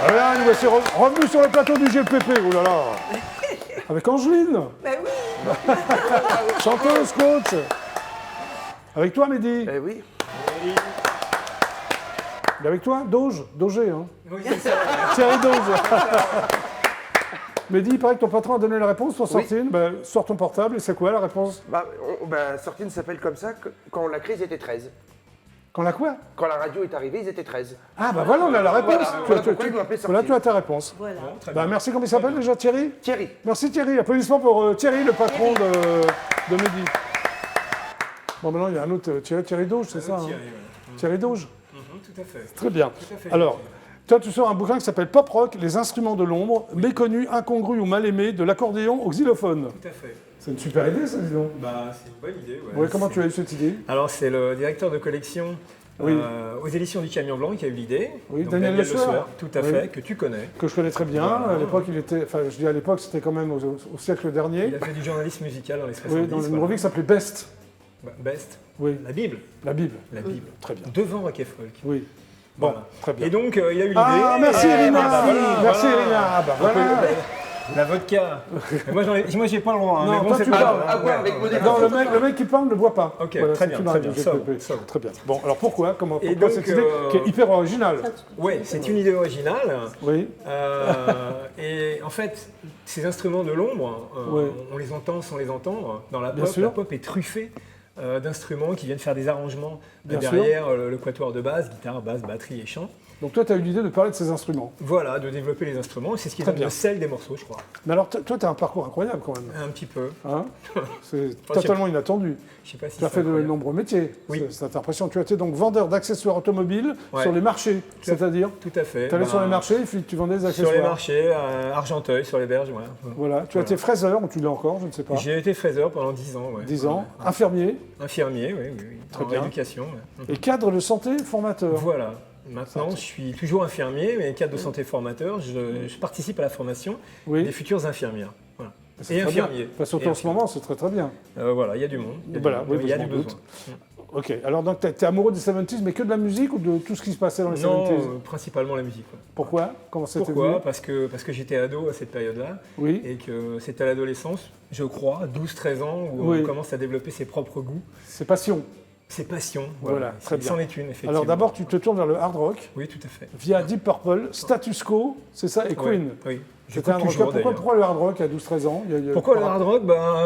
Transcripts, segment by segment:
Voilà, nous voici revenus sur le plateau du GPP, oh là là. Avec Angeline. Ben oui. Chanteuse, coach. Avec toi, Mehdi. Eh oui. Et avec toi, Dogé, hein. Oui, c'est ça. Thierry Doge. Mehdi, il paraît que ton patron a donné la réponse pour Oui. Sortine. Ben, sors ton portable et c'est quoi la réponse? Sortine s'appelle comme ça quand on l'a créé, ils étaient 13. Quand la quoi? Quand la radio est arrivée, ils étaient 13. Ah bah voilà, on a la réponse. Voilà pourquoi ils l'ont appelé Voilà, Sortine. tu as ta réponse. Voilà. Bon, très Bah, bien. merci, comment il s'appelle déjà, Thierry? Thierry. Merci Thierry, applaudissements pour Thierry, le patron de Mehdi. Bon, maintenant, il y a un autre Thierry Doge, c'est ça hein? Thierry, ouais. Thierry Doge. Tout à fait. Très bien. Tout à fait. Alors, toi, tu sors un bouquin qui s'appelle Pop Rock, les instruments de l'ombre, méconnus, incongrus ou mal aimés, de l'accordéon au xylophone. Tout à fait. C'est une super idée, ça, dis donc. Bah, c'est une bonne idée. Ouais. Ouais, comment tu as eu cette idée? Alors, c'est le directeur de collection Oui. aux éditions du Camion Blanc qui a eu l'idée. Oui, Donc, Daniel Le Sueur. tout à Oui. fait, que tu connais. Que je connais très bien. Voilà. À l'époque, il était. Enfin, je dis à l'époque, c'était quand même au siècle dernier. Il a fait du journalisme musical dans les 70. Oui, dans une voilà. revue qui s'appait Best. Bah, Best. Oui, La Bible. la Bible. La Bible. Très bien. Devant Rock et Folk. Oui. Bon, Voilà. très bien. Et donc, il a eu l'idée. Ah, merci et- Elina. bah, voilà, Merci voilà. Elina. Ah, bah, Donc, voilà. La vodka. moi, j'ai pas le droit. Hein, Non, mais bon, toi, c'est tu pas parles. grave. À boire avec Ouais. modération. Non, le mec qui parle ne boit pas. Ok, Voilà, très c'est bien, une très radio bien. GPP. Sobre. Très bien. Bon, alors pourquoi Et pourquoi donc, cette idée qui est hyper originale? Oui, c'est une idée originale. Oui. Et en fait, ces instruments de l'ombre, Ouais. on les entend sans les entendre. Dans la Bien pop, sûr. la pop est truffée d'instruments qui viennent faire des arrangements Bien derrière le quatuor de base, guitare, basse, batterie et chant. Donc toi, tu as eu l'idée de parler de ces instruments. Voilà, de développer les instruments. Et c'est ce qui Très donne bien. le sel des morceaux, je crois. Mais alors, toi, tu as un parcours incroyable quand même. Un petit peu. Hein c'est Enfin, totalement inattendu. Je sais pas si Tu as c'est fait de incroyable. nombreux métiers. Oui. C'est impressionnant. Tu as été donc vendeur d'accessoires automobiles Ouais. sur les marchés. Tout à fait. C'est-à-dire, Tout à fait. tu allais Ben, sur les marchés et puis tu vendais des accessoires. Sur les marchés, à Argenteuil, sur les berges, voilà. Voilà. Tu as été fraiseur, ou tu l'es encore, je ne sais pas. J'ai été fraiseur pendant 10 ans. Ouais. 10 ans. Ouais. Infirmier Infirmier, oui. Très en bien. rééducation. Ouais. et cadre de santé formateur. Voilà. Maintenant, je suis toujours infirmier, mais cadre de santé formateur. Je participe à la formation des Oui. futures infirmières. Voilà. C'est Et très bien. infirmiers. Enfin, surtout Et en ce moment, c'est très très bien. Voilà, il y a du monde. Voilà, oui, il y a je du m'en besoin. doute. Ok. Alors, donc, tu es amoureux des 70s, mais que de la musique ou de tout ce qui se passait dans les Non, 70s principalement la musique. Ouais. Pourquoi? Comment c'était venu? Pourquoi parce que j'étais ado à cette période-là Oui. et que c'était à l'adolescence, je crois, 12-13 ans, où Oui. on commence à développer ses propres goûts, C'est passion. ses passions. Voilà, très bien. C'en est une, effectivement. Alors d'abord, tu te tournes vers le hard rock Oui, tout à fait. via Deep Purple, Status Quo, c'est ça, et Queen. Oui. C'était un rocker. toujours, Pourquoi, d'ailleurs. pourquoi le hard rock à 12-13 ans? Pourquoi le hard rock?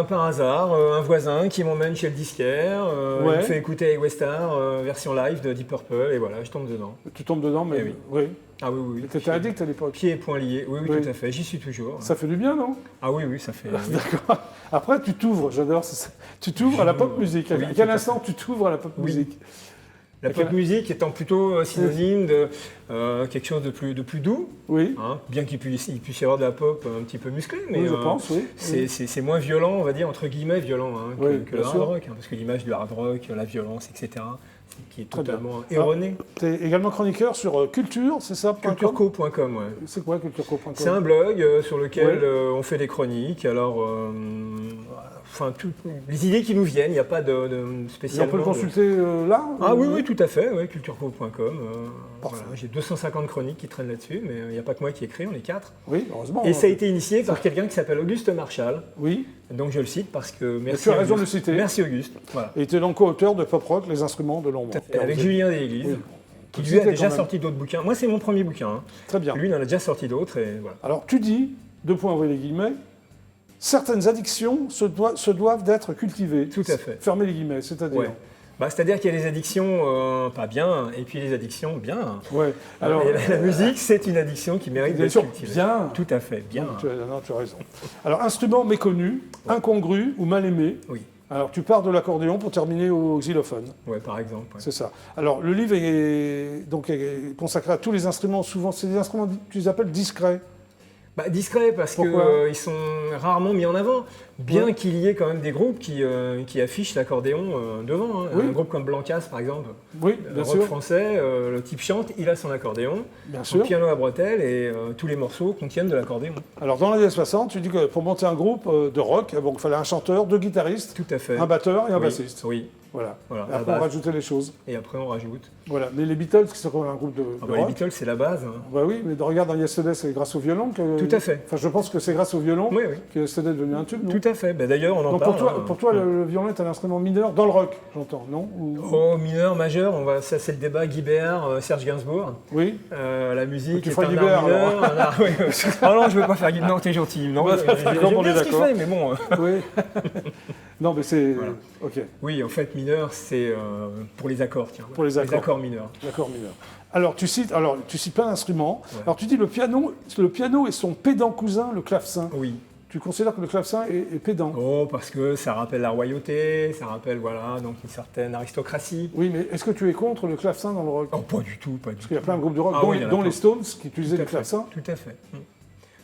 Par hasard, un voisin qui m'emmène chez le disquaire, Ouais. il me fait écouter West Star, version live de Deep Purple, et voilà, je tombe dedans. Tu tombes dedans, mais Eh oui. oui. Ah oui. Tu étais addict à l'époque. Pieds et poings liés, oui, Oui. tout à fait, j'y suis toujours. Ça fait du bien, non? Ah oui, ça fait... oui. D'accord. Après, tu t'ouvres, j'adore. Tu t'ouvres à la pop musique. Oui, à tout quel à instant tu t'ouvres à la pop Oui. musique? La pop musique étant plutôt synonyme de quelque chose de plus doux, Oui. hein, bien qu'il puisse y avoir de la pop un petit peu musclée, mais Oui, je pense, oui. c'est moins violent, on va dire, entre guillemets, violent hein, que, Oui, que le bien hard sûr. rock, hein, parce que l'image du hard rock, la violence, etc., qui est Très bien. totalement erronée. Tu es également chroniqueur sur Culture, c'est ça? Cultureco.com, ouais. C'est quoi Cultureco.com? C'est un blog sur lequel Ouais. on fait des chroniques. Alors, les idées qui nous viennent, il n'y a pas de Et on spécialement. peut le consulter là? Ah oui, tout à fait, ouais, cultureco.com. Parfait. Voilà, j'ai 250 chroniques qui traînent là-dessus, mais il n'y a pas que moi qui écris, on est 4. Oui, heureusement. Et ça a été initié par quelqu'un qui s'appelle Auguste Marchal. Oui. Donc je le cite parce que merci. tu as raison de Auguste. le citer. Merci Auguste. Voilà. Et tu es donc co-auteur de Pop Rock, les instruments de l'ombre. Tout à fait. Avec Julien Deléglise, Oui. qui Faut lui a citer déjà quand même. sorti d'autres bouquins. Moi, c'est mon premier bouquin. Hein. Très bien. Lui, il en a déjà sorti d'autres et voilà. Alors, tu dis, deux points ouvrez les guillemets, certaines addictions se doivent d'être cultivées. Tout à fait. Fermez les guillemets, c'est-à-dire. Ouais. C'est-à-dire qu'il y a les addictions pas bien et puis les addictions bien. Ouais. Alors, Et la musique, c'est une addiction qui mérite bien d'être sûr, cultivée. bien. Tout à fait, bien. Non, tu as raison. Alors, instrument méconnu, incongru ou mal aimé. Oui, Alors, tu pars de l'accordéon pour terminer au xylophone. ouais, par exemple. Ouais. C'est ça. Alors, le livre est consacré à tous les instruments. Souvent, c'est des instruments, tu les appelles discrets. Discret parce Pourquoi qu'ils sont rarement mis en avant. Bien qu'il y ait quand même des groupes qui affichent l'accordéon devant. Hein. Oui. Un groupe comme Blancas, par exemple, Oui, bien rock sûr. français, le type chante, il a son accordéon, Bien son sûr. piano à bretelles et tous les morceaux contiennent de l'accordéon. Alors, dans les années 60, tu dis que pour monter un groupe de rock, il fallait un chanteur, 2 guitaristes, Tout à fait. un batteur et un Oui, bassiste. Oui, Voilà. voilà, Et la après, on base. rajoutait les choses. Et après on rajoute. Voilà. Mais les Beatles, qui sont quand même un groupe de Ah de bah, les rock. Beatles, c'est la base. Hein. Bah oui, mais regarde dans Yesterday, c'est grâce au violon que. Tout à fait. Enfin, je pense que c'est grâce au violon Oui, oui. que Yesterday est devenu un tube, non? Tout à fait. Bah, d'ailleurs, on en Donc parle. pour toi, le violon est un instrument mineur dans le rock, j'entends, non? Oh, mineur, majeur, ça c'est le débat Guibert, Serge Gainsbourg. Oui. La musique Tu est feras un Guibert, art mineur. Un art- oui, oui. Oh non, je veux pas faire Guibert. Non, t'es gentil. Non, Bah, j'aime d'accord, on est bien ce qu'il d'accord. fait, mais bon. Oui. Non, mais c'est. Voilà. Ok. Oui, en fait, mineur, c'est pour les accords, tiens. Pour les accords. mineurs. D'accord, mineur. Alors tu cites plein d'instruments. Ouais. Alors tu dis le piano et son pédant cousin, le clavecin. Oui. Tu considères que le clavecin est pédant? Oh, parce que ça rappelle la royauté, ça rappelle, voilà, donc une certaine aristocratie. Oui, mais est-ce que tu es contre le clavecin dans le rock? Oh, pas du tout, pas du Parce tout. qu'il y a plein de groupes de rock, Ah oui, il y en a dont plein. les Stones, qui utilisaient Tout le à clavecin. fait. Tout à fait.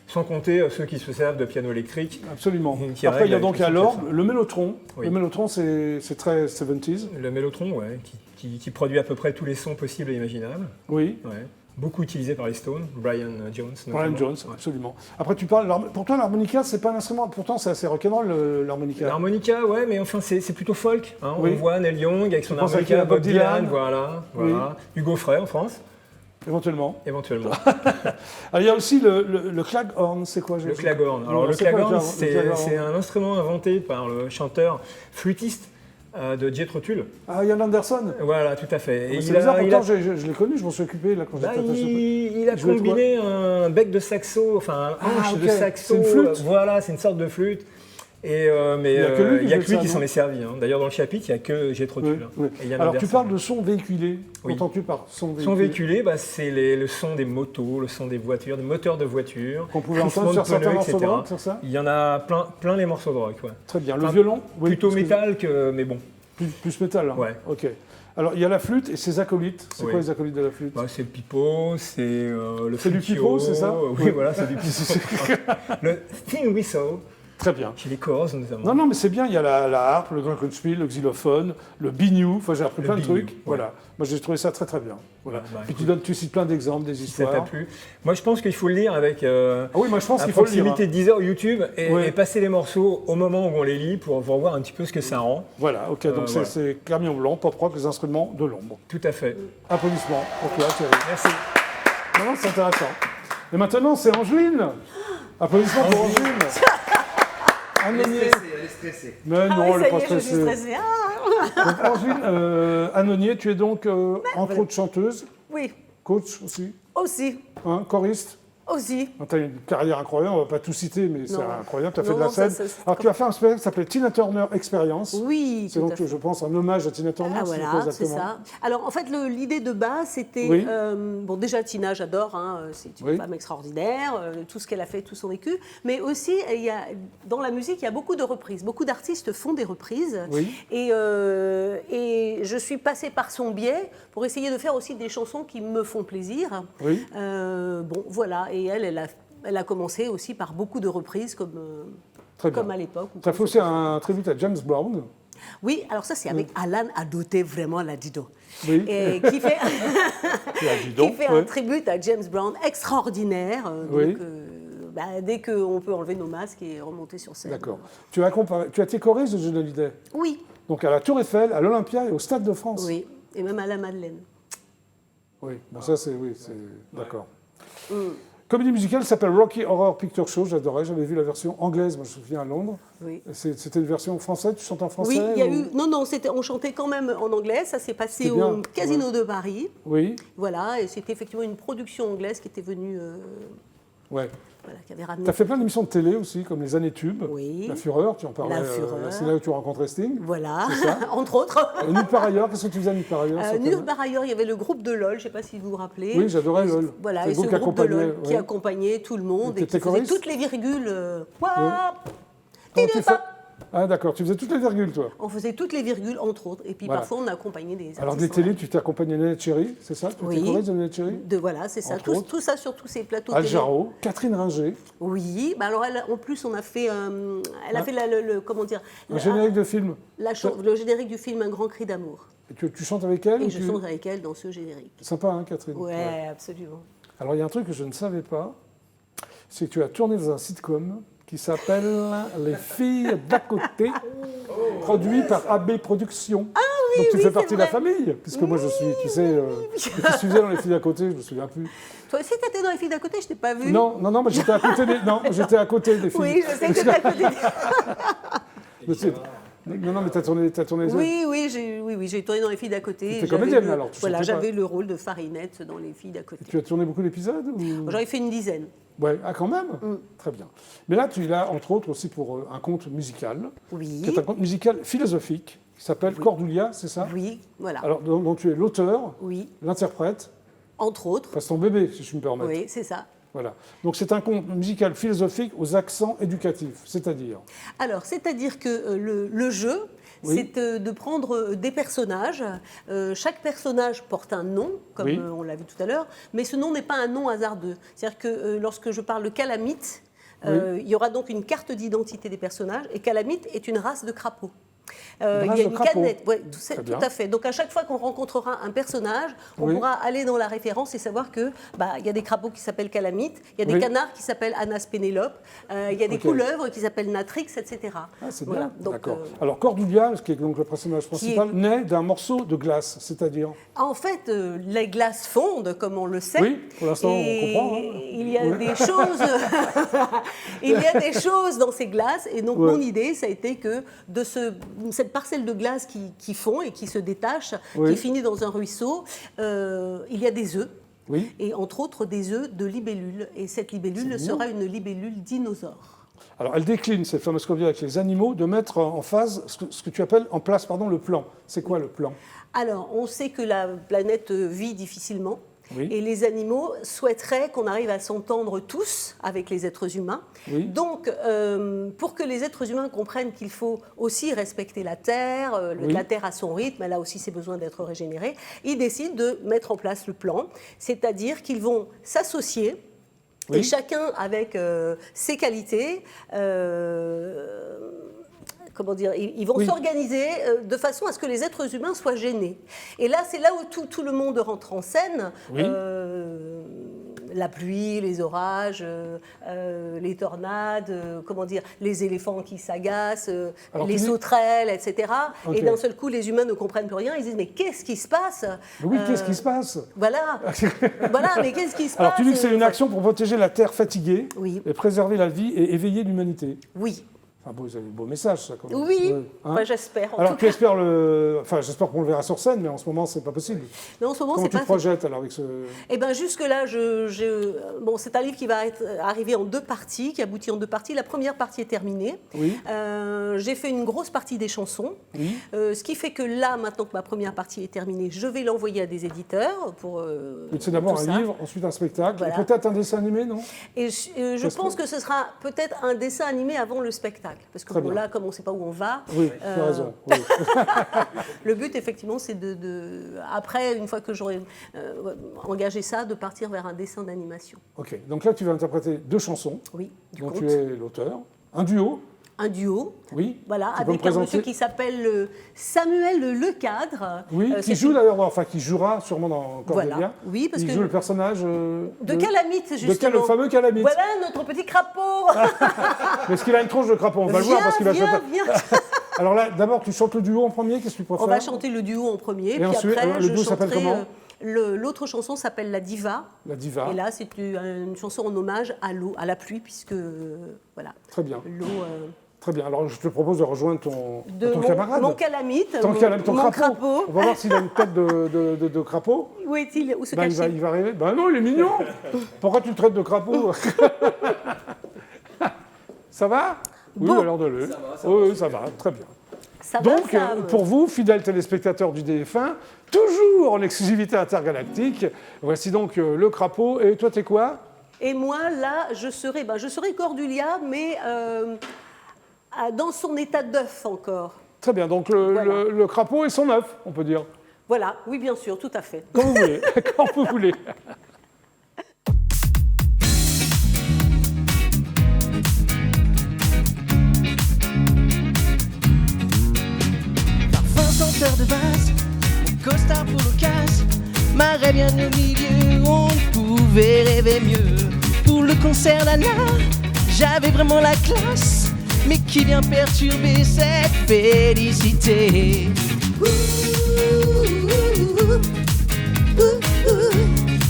Sans compter ceux qui se servent de piano électrique. Absolument. Qui Après, il y a règle donc avec le l'orgue, clavecin. le mélotron. Oui. Le mélotron, c'est très 70s. Le mélotron, ouais, qui produit à peu près tous les sons possibles et imaginables. Oui. Ouais. Beaucoup utilisé par les Stones, Brian Jones notamment. Brian Jones, Ouais. absolument. Après, tu parles. Pour toi, l'harmonica, c'est pas un instrument. Pourtant, c'est assez rock'n'roll, l'harmonica. L'harmonica, ouais, mais enfin c'est plutôt folk. Hein. Oui. On voit Neil Young avec son penses à qui, harmonica, à Bob Bob Dylan, Dylan voilà. Oui. Hugo Frey en France, Éventuellement. éventuellement. Alors, il y a aussi le claghorn, c'est quoi? Le claghorn. Alors Ouais, le c'est quoi, claghorn, le claghorn c'est un instrument inventé par le chanteur flûtiste de Jethro Tull. Ah, Ian Anderson. Voilà, tout à fait. Et C'est bizarre, il pourtant, je l'ai connu, je m'en suis occupé là, quand bah, j'étais attaché. il a Il jouait de quoi? combiné un bec de saxo, enfin un hanche ok. de saxo. C'est une flûte. Voilà, c'est une sorte de flûte. Et, mais Il y a que lui qui il y a fait que lui ça, qui non s'en est servi. Hein. D'ailleurs, dans le chapitre, il n'y a que Jethro Oui, Tull. Hein. oui. Et Ian Alors, tu Anderson. parles de son véhiculé. Oui. Qu'entends-tu par son véhiculé? Son véhiculé, bah, c'est le son des motos, le son des voitures, des moteurs de voitures. Qu'on pouvait crissement entendre de sur certains pneus, morceaux de etc. rock, c'est ça? Il y en a plein les morceaux de rock. Ouais. Très bien. Le Enfin, violon? Oui, Plutôt parce que- métal que, mais bon. Plus métal, hein. Ouais. Ok. Alors, il y a la flûte et ses acolytes. C'est Oui. quoi les acolytes de la flûte? Bah, c'est le pipeau, c'est le C'est du flutio. pipeau, c'est ça? Oui, Oui. voilà, c'est du pipeau. Le thin whistle, Très bien. chez les chorus notamment. Non, non, mais c'est bien. Il y a la harpe, le glockenspiel, le xylophone, le biniou. Enfin, j'ai appris Le plein de biniou, trucs. ouais. Voilà. Moi, j'ai trouvé ça très, très bien. Voilà. Bah, Puis écoute, tu cites plein d'exemples, des si ça t'a histoires. plu. Moi, je pense qu'il faut le lire avec Ah oui, moi, je pense à qu'il faut le lire. proximité Hein. de 10 heures YouTube et, Ouais. et passer les morceaux au moment où on les lit pour voir un petit peu ce que ça rend. Voilà, ok. Donc, voilà. c'est Camion Blanc, pop rock, les instruments de l'ombre. Tout à fait. Applaudissements pour toi, Thierry. Merci. Non, non, c'est intéressant. Et maintenant, c'est Angeline. Applaudissements pour Angeline. Elle est Anonyme. stressée, elle est stressée. Mais Ah non, oui, elle ça n'est pas y est, je suis stressée. stressée. Ah, Donc, Angeline Anonier, tu es donc entre autres chanteuse, oui, coach aussi, aussi, hein, choriste. aussi. Tu as une carrière incroyable, on ne va pas tout citer, mais c'est Non. incroyable. Tu as fait Non, de la non, ça, scène. c'est Alors, tu as fait un spectacle qui s'appelait Tina Turner Experience. Oui, C'est tout donc, à fait. je pense, un hommage à Tina Turner. Ah c'est quoi voilà, c'est exactement? ça. Alors en fait, l'idée de base, c'était... Oui. bon, déjà, Tina, j'adore, hein, c'est une Oui. femme extraordinaire, tout ce qu'elle a fait, tout son vécu. Mais aussi, dans la musique, il y a beaucoup de reprises. Beaucoup d'artistes font des reprises. Oui. Et je suis passée par son biais pour essayer de faire aussi des chansons qui me font plaisir. Oui. Bon, voilà. Et elle a commencé aussi par beaucoup de reprises, comme Très bien. à l'époque. Tu as fait aussi un tribut à James Brown. Oui, alors ça, c'est avec Alan Adoté, vraiment, la Dido. Oui. Et qui fait, Dis donc, qui fait ouais. un tribut à James Brown extraordinaire. Oui. Donc, dès qu'on peut enlever nos masques et remonter sur scène. D'accord. Tu as été choriste de John Hallyday. Oui, Donc à la Tour Eiffel, à l'Olympia et au Stade de France. oui. Et même à la Madeleine. Oui, bon, ça c'est. Oui, c'est. D'accord. Comédie musicale s'appelle Rocky Horror Picture Show, j'adorais, j'avais vu la version anglaise, moi je me souviens à Londres. Oui. C'était une version française, tu chantes en français Oui, il y a ou- eu. Non, on chantait quand même en anglais. Ça s'est passé C'est bien, au Casino de Paris. Oui, Voilà, et c'était effectivement une production anglaise qui était venue. ouais. Voilà, qui avait ramené. Tu as fait plein d'émissions de télé aussi, comme Les Années Tubes, Oui. La Fureur, tu en parlais. La Fureur. C'est là où tu as rencontré Sting. Voilà, C'est ça. entre autres. Et Nulle part ailleurs, qu'est-ce que tu faisais à Nulle part ailleurs sur Nulle Canal part ailleurs, il y avait le groupe de LOL, je ne sais pas si vous vous rappelez. Oui, j'adorais Et- LOL. Voilà, C'est et le ce groupe qui groupe de LOL accompagnait, qui oui. accompagnait tout le monde Et et t'étais qui faisait choriste toutes les virgules. Comment tu fais Ah d'accord, tu faisais toutes les virgules, toi. On faisait toutes les virgules, entre autres, et puis Voilà. parfois on accompagnait des artistes. Alors des télés, tu t'es accompagné Nénette Chéri, c'est ça? Tu Oui. étais choriste de Nénette Chéri? Voilà, c'est ça. Entre Tout, autres. tout ça sur tous ces plateaux Al télé. Jarreau, Catherine Ringer, Oui, bah alors en plus on a fait, elle a fait comment dire, un générique de film. le générique du film Un grand cri d'amour. Et tu chantes avec elle? Et ou je tu- chante avec elle dans ce générique. Sympa, hein, Catherine? Ouais, absolument. Alors il y a un truc que je ne savais pas, c'est que tu as tourné dans un sitcom qui s'appelle Les filles d'à côté, produit par AB Productions. Ah oui, donc tu oui, fais c'est partie de la vrai. famille, puisque moi je suis, tu sais, je suivais dans Les filles d'à côté, je me souviens plus. Toi aussi, t'étais dans les filles d'à côté, je t'ai pas vu. Non, mais j'étais à côté des, j'étais à côté des filles. Oui, je sais que t'étais à côté. Mais non, mais t'as tourné. Oui, j'ai tourné dans les filles d'à côté. T'étais J'avais comédienne, le- alors, tu Voilà, chantais pas. j'avais le rôle de Farinette dans les filles d'à côté. Tu as tourné beaucoup d'épisodes ou... J'en ai fait une dizaine. Ouais, ah quand même. Très bien. Mais là, tu es là, entre autres, aussi pour un conte musical, Oui. qui est un conte musical philosophique, qui s'appelle Cordulia, c'est ça? Oui, voilà. Alors, dont tu es l'auteur, Oui, l'interprète, entre autres. enfin, c'est ton bébé, si je me permets. Oui, c'est ça. Voilà. Donc, c'est un conte musical philosophique aux accents éducatifs, c'est-à-dire... Alors, c'est-à-dire que le jeu, Oui. c'est de prendre des personnages. Chaque personnage porte un nom, comme Oui. on l'a vu tout à l'heure, mais ce nom n'est pas un nom hasardeux. C'est-à-dire que lorsque je parle de calamite, Oui. il y aura donc une carte d'identité des personnages, et calamite est une race de crapauds. Une Il race y a de une crapauds. canette, ouais, Très tout bien. à fait. Donc à chaque fois qu'on rencontrera un personnage, on Oui. pourra aller dans la référence et savoir que il y a des crapauds qui s'appellent Calamite, il y a des Oui. canards qui s'appellent Anas Pénélope, il y a des Ok. couleuvres qui s'appellent Natrix, etc. Ah, c'est Voilà. bien. Donc, D'accord. Alors, Cordulia, qui est donc le personnage principal, est- naît d'un morceau de glace, c'est-à-dire... en fait, les glaces fondent, comme on le sait. Oui, pour l'instant, on Et comprend, hein. Il y a Oui. des choses, il y a des choses dans ces glaces. Et donc, Ouais. mon idée, ça a été que de cette parcelle de glace qui fond et qui se détache, Oui. qui finit dans un ruisseau, il y a des œufs. Oui. Et entre autres, des œufs de libellule. Et cette libellule C'est sera une libellule dinosaure. Alors, elle décline cette fameuse cordulia avec les animaux de mettre en phase ce que tu appelles en place, pardon, le plan. C'est quoi le plan? Alors, on sait que la planète vit difficilement. Oui. Et les animaux souhaiteraient qu'on arrive à s'entendre tous avec les êtres humains. Oui. Donc, pour que les êtres humains comprennent qu'il faut aussi respecter la Terre, Oui. la Terre a son rythme, elle a aussi ses besoins d'être régénérée, ils décident de mettre en place le plan, c'est-à-dire qu'ils vont s'associer. Oui. Et chacun avec ses qualités, comment dire, ils vont Oui. s'organiser de façon à ce que les êtres humains soient gênés. Et là, c'est là où tout le monde rentre en scène. Oui. La pluie, les orages, les tornades, comment dire, les éléphants qui s'agacent, Alors, les tu dis- sauterelles, etc. Ok. Et d'un seul coup, les humains ne comprennent plus rien. Ils disent mais qu'est-ce qui se passe? Oui, qu'est-ce qui se passe? Voilà, voilà, mais qu'est-ce qui se Alors, passe? tu dis que c'est une action pour protéger la Terre fatiguée, Oui. et préserver la vie et éveiller l'humanité. Oui, Enfin, bon, c'est un beau message, ça, quand même. oui. Ouais. Hein? Enfin, j'espère. En Alors, tout tu espères Enfin, j'espère qu'on le verra sur scène, mais en ce moment, c'est pas possible. Mais en ce moment, Comment c'est tu pas te projettes, alors, avec ce... Eh bien, jusque-là, bon, c'est un livre qui va arriver en 2 parties, qui aboutit en 2 parties. La première partie est terminée. Oui. J'ai fait une grosse partie des chansons. Oui. Ce qui fait que là, maintenant que ma première partie est terminée, je vais l'envoyer à des éditeurs pour. C'est d'abord tout un ça. livre, ensuite un spectacle, Voilà. et peut-être un dessin animé, non? Et je pense que ce sera peut-être un dessin animé avant le spectacle. Parce que Très bon, bien. là, comme on ne sait pas où on va. Oui, tu as raison. Oui. Le but, effectivement, c'est après, une fois que j'aurai engagé ça, de partir vers un dessin d'animation. Ok, donc là, tu vas interpréter 2 chansons, Oui, du dont conte. tu es l'auteur, un duo, Un duo. oui. Voilà, Tu peux me avec un présenter- monsieur qui s'appelle Samuel Lecadre. Oui, C'est qui joue d'ailleurs, enfin qui jouera sûrement dans Cordelia. Voilà. Oui, parce il que- joue le personnage de Calamite, justement. le fameux Calamite. Voilà notre petit crapaud. Mais est-ce qu'il a une tronche de crapaud? On va le voir parce qu'il va viens, chanter. viens. Alors là, d'abord, tu chantes le duo en premier, qu'est-ce que tu préfères? On va chanter le duo en premier, puis ensuite, après, le je duo s'appelle chanterai, comment? L'autre chanson s'appelle La Diva. La diva. Et là, c'est une chanson en hommage à l'eau, à la pluie, puisque voilà, Très bien, l'eau très bien. Alors je te propose de rejoindre ton de camarade. mon calamite, Ton mon crapaud. crapaud. On va voir s'il a une tête de crapaud. Où est-il? Où se Ben, cache-t-il? il va arriver. Ben non, il est mignon. Pourquoi tu le traites de crapaud? Ça va? Oui, Bon. alors de le. Oui, ça va, très bien. Ça va, Donc, Sam pour vous, fidèles téléspectateurs du DF1, toujours en exclusivité intergalactique, voici donc le crapaud. Et toi, t'es quoi? Et moi, là, je serai Cordulia, mais dans son état d'œuf encore. Très bien, donc le crapaud et son œuf, on peut dire. Voilà, oui, bien sûr, tout à fait. Quand vous voulez, quand vous voulez. Parfum senteur de vase, mon costard pour l'occasion, m'arrêt bien au milieu, on ne pouvait rêver mieux. Pour le concert Lana, j'avais vraiment la classe, mais qui vient perturber cette félicité.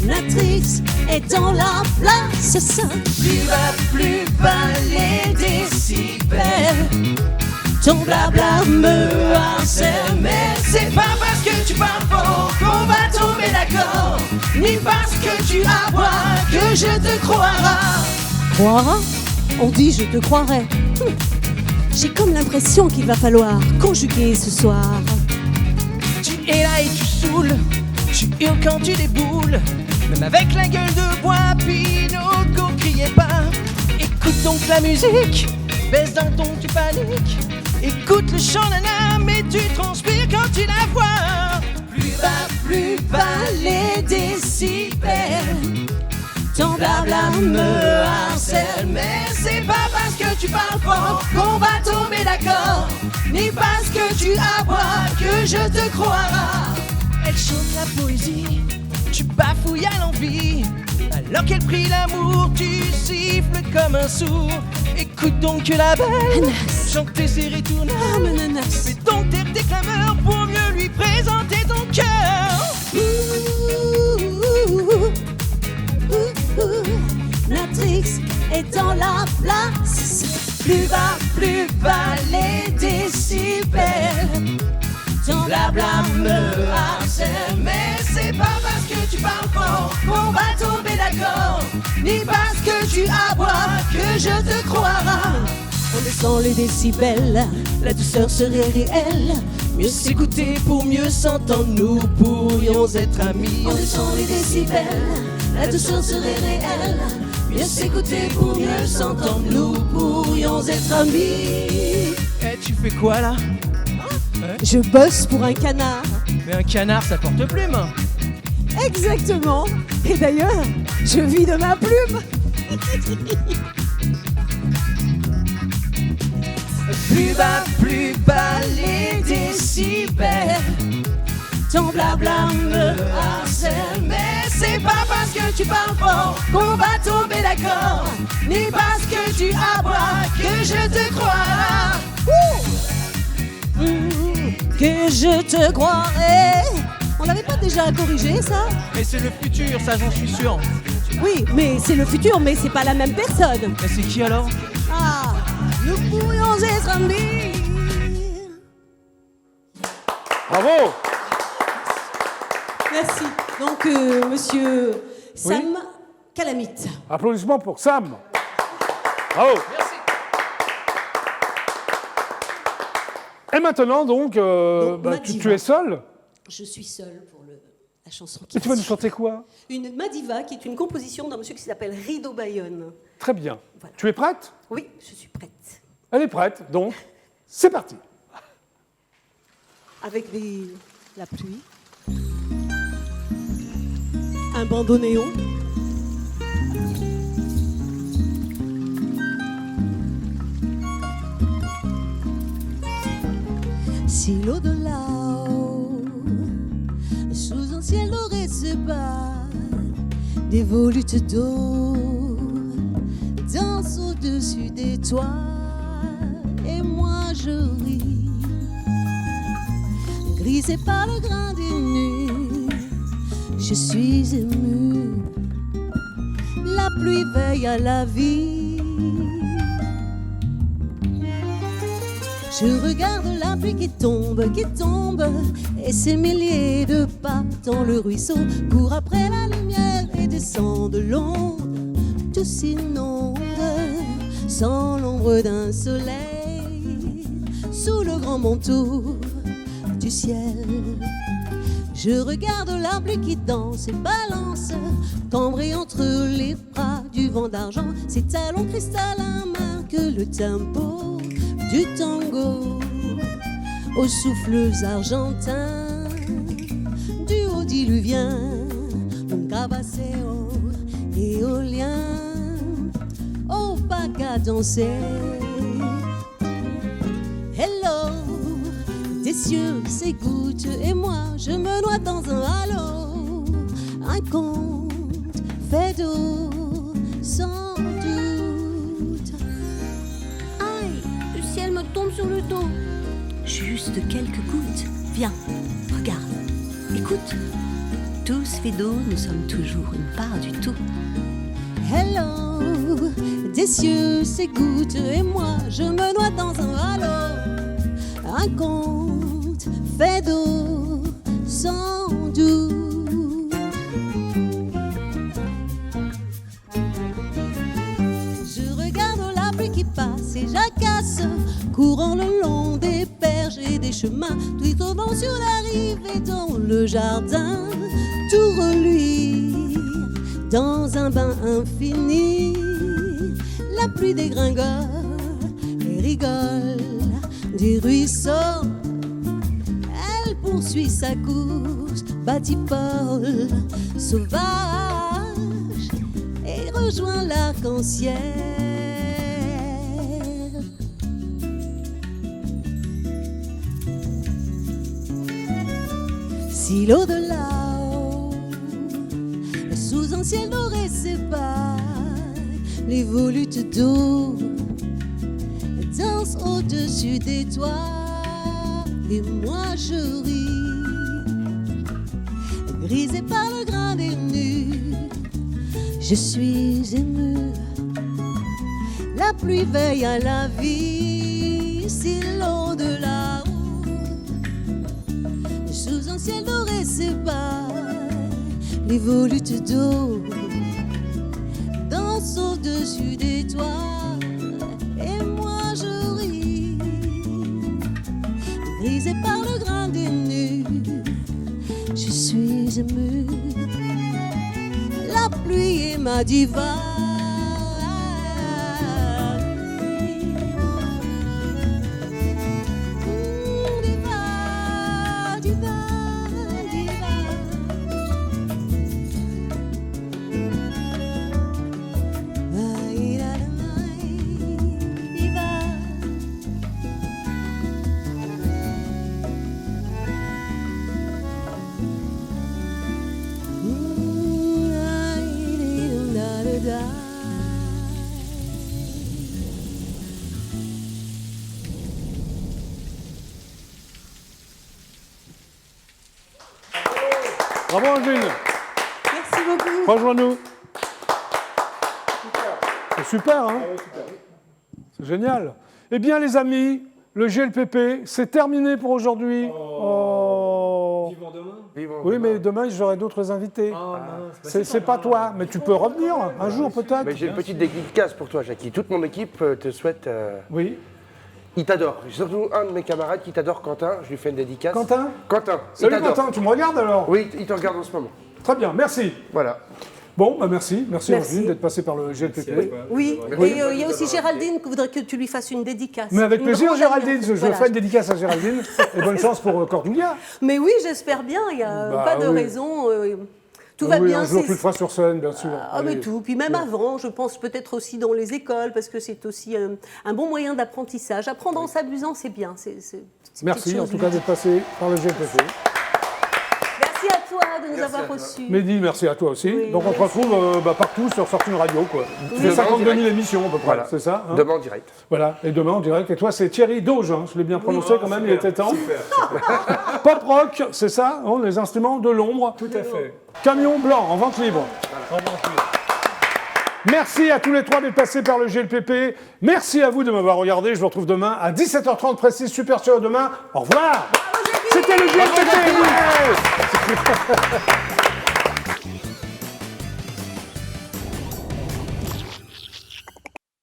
Natrix est dans la place, ça. Plus bas les décibels. Ton blabla me harcèle, Mais c'est pas parce que tu parles fort qu'on va tomber d'accord, ni parce que tu aboies que je te croiras. Croira? On dit je te croirais. J'ai comme l'impression qu'il va falloir conjuguer ce soir. Tu es là et tu saoules, tu hurles quand tu déboules, même avec la gueule de bois, Pinocchio criait pas. Écoute donc la musique, baisse d'un ton tu paniques. Écoute le chant nana, mais tu transpires quand tu la vois. Plus bas les décibels. Ton blabla me Harcèle, mais c'est pas parce que tu parles fort qu'on va tomber d'accord, ni parce que tu aboies que je te croiras. Elle chante la poésie, tu bafouilles à l'envie, alors qu'elle prie l'amour, tu siffles comme un sourd. Écoute donc la belle chanter ses ritournelles, fais donc taire tes clameurs pour mieux lui présenter ton cœur. Natrix est dans la place. Plus bas les décibels. Ton blabla me harcèle, mais c'est pas parce que tu parles fort qu'on va tomber d'accord, ni parce que tu aboies que je te croiras. On descend les décibels, La douceur serait réelle, mieux s'écouter pour mieux s'entendre, nous pourrions être amis. on descend les décibels, la douceur serait réelle. Mieux s'écouter pour mieux s'entendre, nous pourrions être amis. Eh, tu fais quoi là? Je bosse pour un canard. Mais un canard ça porte plume. Exactement. Et d'ailleurs, je vis de ma plume. Plus bas les décibels. Ton blabla me harcèle, mais c'est pas parce que tu parles fort qu'on va tomber d'accord, ni parce que tu aboies que je te croirai. Que je te croirais. On n'avait pas déjà corrigé ça? Mais c'est le futur, ça j'en suis sûr. Oui, mais c'est le futur, mais c'est pas la même personne. Mais c'est qui alors? Ah, nous pourrions être amis. Bravo. Merci. Donc, monsieur Sam Calamite. Applaudissements pour Sam. Bravo. Et maintenant, donc, tu es seul. Je suis seule pour la chanson qui Et tu vas nous chanter quoi? Une Madiva, qui est une composition d'un monsieur qui s'appelle Rideau Bayonne. Très bien. Voilà. Tu es prête? Oui, je suis prête. Elle est prête, donc c'est parti. Avec la pluie, un bandeau néon, si l'au-delà, sous un ciel doré se bat, des volutes d'eau dansent au-dessus des toits, et moi je ris. Grisé par le grain des nues, je suis émue. La pluie veille à la vie. Je regarde la pluie qui tombe, et ces milliers de pas dans le ruisseau courent après la lumière et descendent de l'onde. Tout s'inonde sans l'ombre d'un soleil sous le grand manteau du ciel. Je regarde la pluie qui danse et balance, cambrée entre les bras du vent d'argent. Ses talons cristallins marquent le tempo du tango aux souffles argentins, du haut diluvien, un cabaseo éolien, au bac à danser. Hello, tes cieux s'égouttent et moi je me noie dans un halo, un conte fait d'eau sans doute. Aïe, le ciel me tombe sur le dos. Juste quelques gouttes. Viens, regarde, écoute. Tous faits d'eau, nous sommes toujours une part du tout. Hello, des cieux s'égouttent et moi je me noie dans un halo, un conte fait d'eau sans doute. Je regarde la pluie qui passe et jacasse, courant le long des berges et des chemins, tout tournant sur la rive et dans le jardin, tout reluit dans un bain infini. La pluie dégringole et rigole du ruisseau. Elle poursuit sa course, batipole sauvage, et rejoint l'arc-en-ciel. Si l'au-delà, sous un ciel doré sépare, les volutes d'eau dansent au-dessus des toits, et moi je ris, grisé par le grain des nues. Je suis émue, la pluie veille à la vie. Si l'au-delà, sous un ciel doré sépare, les volutes d'eau dansent au-dessus des toits, et moi je ris, brisé par le grain des nues. Je suis émue, la pluie est ma diva. Bravo Angine. Merci beaucoup. Rejoins-nous. C'est super, hein? C'est génial. Eh bien, les amis, le GLPP, c'est terminé pour aujourd'hui. Oh. Vivons demain. Oui, mais demain, j'aurai d'autres invités. Ah, mince. C'est pas toi, mais tu peux revenir un jour peut-être. Mais j'ai une petite dédicace pour toi, Jackie. Toute mon équipe te souhaite. Oui. Il t'adore. J'ai surtout un de mes camarades qui t'adore, Quentin. Je lui fais une dédicace. Quentin? Quentin. il Salut t'adore. Quentin, tu me regardes alors? Oui, il te regarde en ce moment. Très bien, merci. Voilà. Bon, bah merci. Merci Merci. Angine d'être passée par le GLPP. Oui, Oui. et il y a aussi Géraldine qui voudrait que tu lui fasses une dédicace. Mais avec Une plaisir, grande Géraldine. amie. Je Voilà. ferai une dédicace à Géraldine. Et bonne chance pour Cordulia. Mais oui, j'espère bien, il n'y a Bah pas de oui. raison. Tout va Oui, bien. un jour, c'est- tu le feras sur scène, bien sûr. Ah, mais Allez. tout. Puis même avant, je pense peut-être aussi dans les écoles, parce que c'est aussi un bon moyen d'apprentissage. Apprendre en s'amusant, c'est bien. C'est Merci en tout cas d'être passé par le GLPP. Merci à toi de nous avoir reçus. Mehdi, merci à toi aussi. Oui, Donc on te merci. retrouve partout sur Sortune Radio, quoi. Tu fais Demain, 52 000 direct. émissions à peu près, Voilà. c'est ça, hein? Demain en direct. Voilà, et demain en direct. Et toi, c'est Thierry Doge, hein. Je l'ai bien prononcé quand même, il était temps. Pop rock, c'est ça, hein, les instruments de l'ombre. Tout à fait. Camion blanc, en vente libre. Merci à tous les trois d'être passés par le GLPP. Merci à vous de m'avoir regardé. Je vous retrouve demain à 17h30 précis. Super sûr demain. Au revoir. C'était le GLPP.